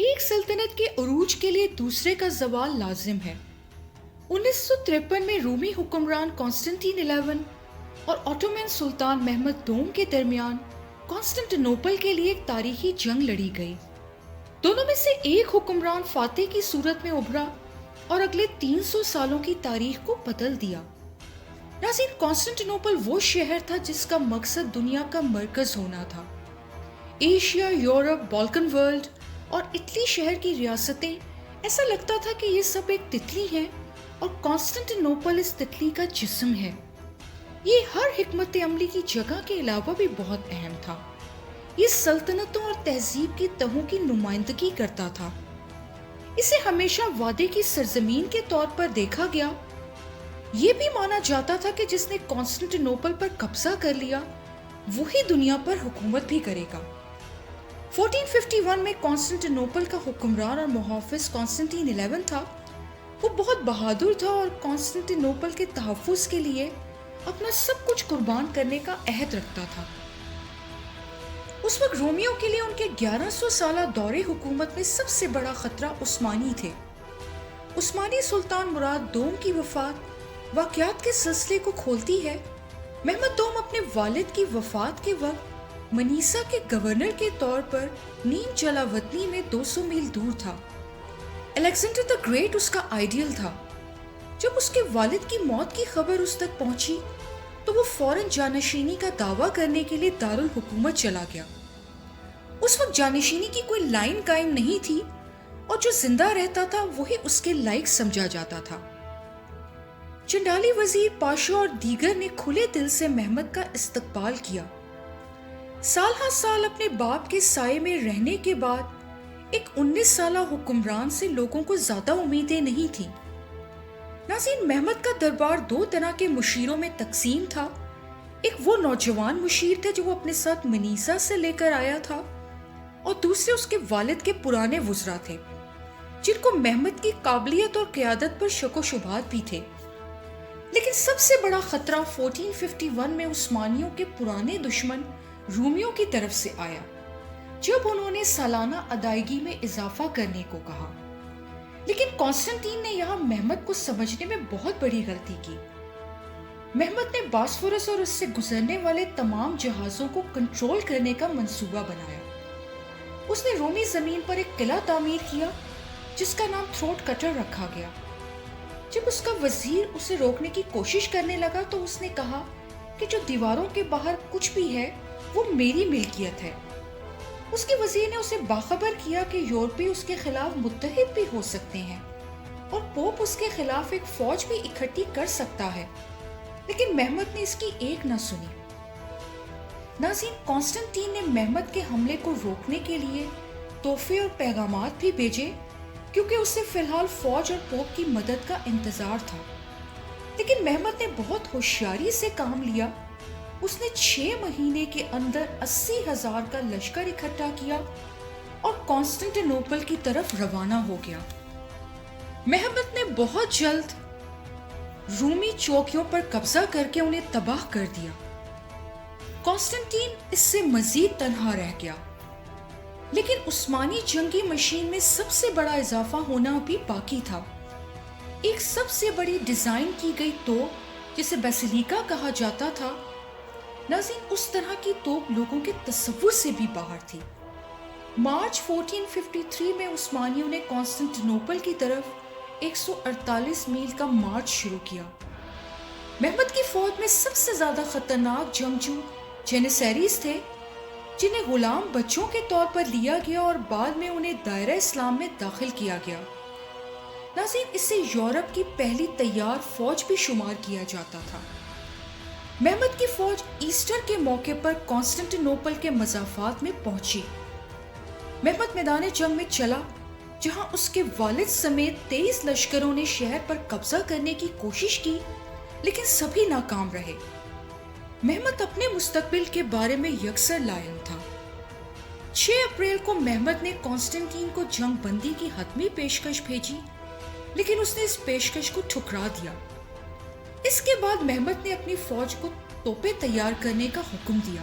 ایک سلطنت کے عروج کے لیے دوسرے کا زوال لازم ہے۔ 1953 میں رومی حکمران کانسٹنٹین 11 اور آٹومن سلطان محمد دوم کے درمیان کانسٹنٹینوپل کے لیے ایک تاریخی جنگ لڑی گئی۔ دونوں میں سے ایک حکمران فاتح کی صورت میں ابھرا اور اگلے 300 سالوں کی تاریخ کو بدل دیا۔ ناظرین، کانسٹنٹینوپل وہ شہر تھا جس کا مقصد دنیا کا مرکز ہونا تھا۔ ایشیا، یورپ، بالکن ورلڈ اور اٹلی شہر کی ریاستیں، ایسا لگتا تھا کہ یہ سب ایک تتلی ہیں اور کانسٹنٹینوپل اس تتلی کا جسم ہے۔ یہ ہر حکمت عملی کی جگہ کے علاوہ بھی بہت اہم تھا۔ یہ سلطنتوں اور تہذیب کی تہوں کی نمائندگی کرتا تھا۔ اسے ہمیشہ وعدے کی سرزمین کے طور پر دیکھا گیا۔ یہ بھی مانا جاتا تھا کہ جس نے کانسٹنٹینوپل پر قبضہ کر لیا وہی دنیا پر حکومت بھی کرے گا۔ 1451 میں کانسٹنٹینوپل کا حکمران اور محافظ کانسٹنٹین 11 تھا۔ وہ بہت بہادر تھا اور کانسٹنٹینوپل کے تحفظ کے لیے اپنا سب کچھ قربان کرنے کا عہد رکھتا تھا۔ اس وقت رومیوں کے لیے ان کے 1100 سالہ دور حکومت میں سب سے بڑا خطرہ عثمانی تھے۔ عثمانی سلطان مراد دوم کی وفات واقعات کے سلسلے کو کھولتی ہے۔ محمد دوم اپنے والد کی وفات کے وقت منیسا کے گورنر کے طور پر نیم جلا وطنی میں 200 میل دور تھا۔ الیگزینڈر دی گریٹ اس کا آئیڈیل تھا۔ جب اس کے والد کی موت کی خبر اس تک پہنچی تو وہ فوراً جانشینی کا دعویٰ کرنے کے لیے دارالحکومت چلا گیا۔ اس وقت جانشینی کی کوئی لائن قائم نہیں تھی اور جو زندہ رہتا تھا وہی اس کے لائق سمجھا جاتا تھا۔ چنڈالی وزیر، پاشا اور دیگر نے کھلے دل سے محمد کا استقبال کیا۔ سال ہر سال اپنے باپ کے سائے میں رہنے کے بعد ایک 19 سالہ حکمران سے لوگوں کو زیادہ امیدیں نہیں تھیں۔ ناظرین، محمد کا دربار دو طرح کے مشیروں میں تقسیم تھا۔ ایک وہ نوجوان مشیر تھے جو وہ اپنے ساتھ منیسا سے لے کر آیا تھا، اور دوسرے اس کے والد کے پرانے وزراء تھے جن کو محمد کی قابلیت اور قیادت پر شک و شبہات بھی تھے۔ لیکن سب سے بڑا خطرہ 1451 میں عثمانیوں کے پرانے دشمن رومیوں کی طرف سے آیا، جب انہوں نے سالانہ ادائیگی میں اضافہ کرنے کو کہا۔ لیکن کانسٹنٹین نے یہاں محمد کو سمجھنے میں بہت بڑی غلطی کی۔ محمد نے باسفورس اور اس سے گزرنے والے تمام جہازوں کو کنٹرول کرنے کا منصوبہ بنایا۔ اس نے رومی زمین پر ایک قلعہ تعمیر کیا جس کا نام تھروٹ کٹر رکھا گیا۔ جب اس کا وزیر اسے روکنے کی کوشش کرنے لگا تو اس نے کہا کہ جو دیواروں کے باہر کچھ بھی ہے وہ میری ملکیت ہے۔ اس کے وزیر نے اسے باخبر کیا کہ یورپی اس کے خلاف متحد بھی ہو سکتے ہیں اور پوپ اس کے خلاف ایک فوج بھی اکٹھی کر سکتا ہے، لیکن محمد نے اس کی ایک نہ سنی۔ ناظرین، کانسٹنٹین نے محمد کے حملے کو روکنے کے لیے تحفے اور پیغامات بھی بھیجے کیونکہ اسے فی الحال فوج اور پوپ کی مدد کا انتظار تھا۔ لیکن محمد نے بہت ہوشیاری سے کام لیا۔ اس نے 6 مہینے کے اندر 80,000 کا لشکر اکٹھا کیا اور کانسٹنٹینوپل کی طرف روانہ ہو گیا۔ محمد نے بہت جلد رومی چوکیوں پر قبضہ کر کے انہیں تباہ کر دیا۔ کانسٹنٹین اس سے مزید تنہا رہ گیا، لیکن عثمانی جنگی مشین میں سب سے بڑا اضافہ ہونا بھی باقی تھا۔ ایک سب سے بڑی ڈیزائن کی گئی توپ جسے بیسیلیکا کہا جاتا تھا، ناظرین اس طرح کی توپ لوگوں کے تصور سے بھی باہر تھی۔ مارچ 1453 میں عثمانیوں نے کانسٹنٹینوپل کی طرف 148 میل کا مارچ شروع کیا۔ محمد کی فوج میں سب سے زیادہ خطرناک جنگجو جینیسریز تھے، جنہیں غلام بچوں کے طور پر لیا گیا اور بعد میں انہیں دائرہ اسلام میں داخل کیا گیا۔ ناظرین، اسے یورپ کی پہلی تیار فوج بھی شمار کیا جاتا تھا۔ محمد کی فوج ایسٹر کے موقع پر کانسٹنٹینوپل کے مضافات میں پہنچی۔ محمد میدان جنگ میں چلا، جہاں اس کے والد سمیت 23 لشکروں نے شہر پر قبضہ کرنے کی کوشش کی، لیکن سبھی ناکام رہے۔ محمد اپنے مستقبل کے بارے میں یکسر لاعلم تھا۔ 6 اپریل کو محمد نے کانسٹنٹین کو جنگ بندی کی حتمی پیشکش بھیجی، لیکن اس نے اس پیشکش کو ٹھکرا دیا۔ اس کے بعد محمد نے اپنی فوج کو توپیں تیار کرنے کا حکم دیا۔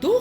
2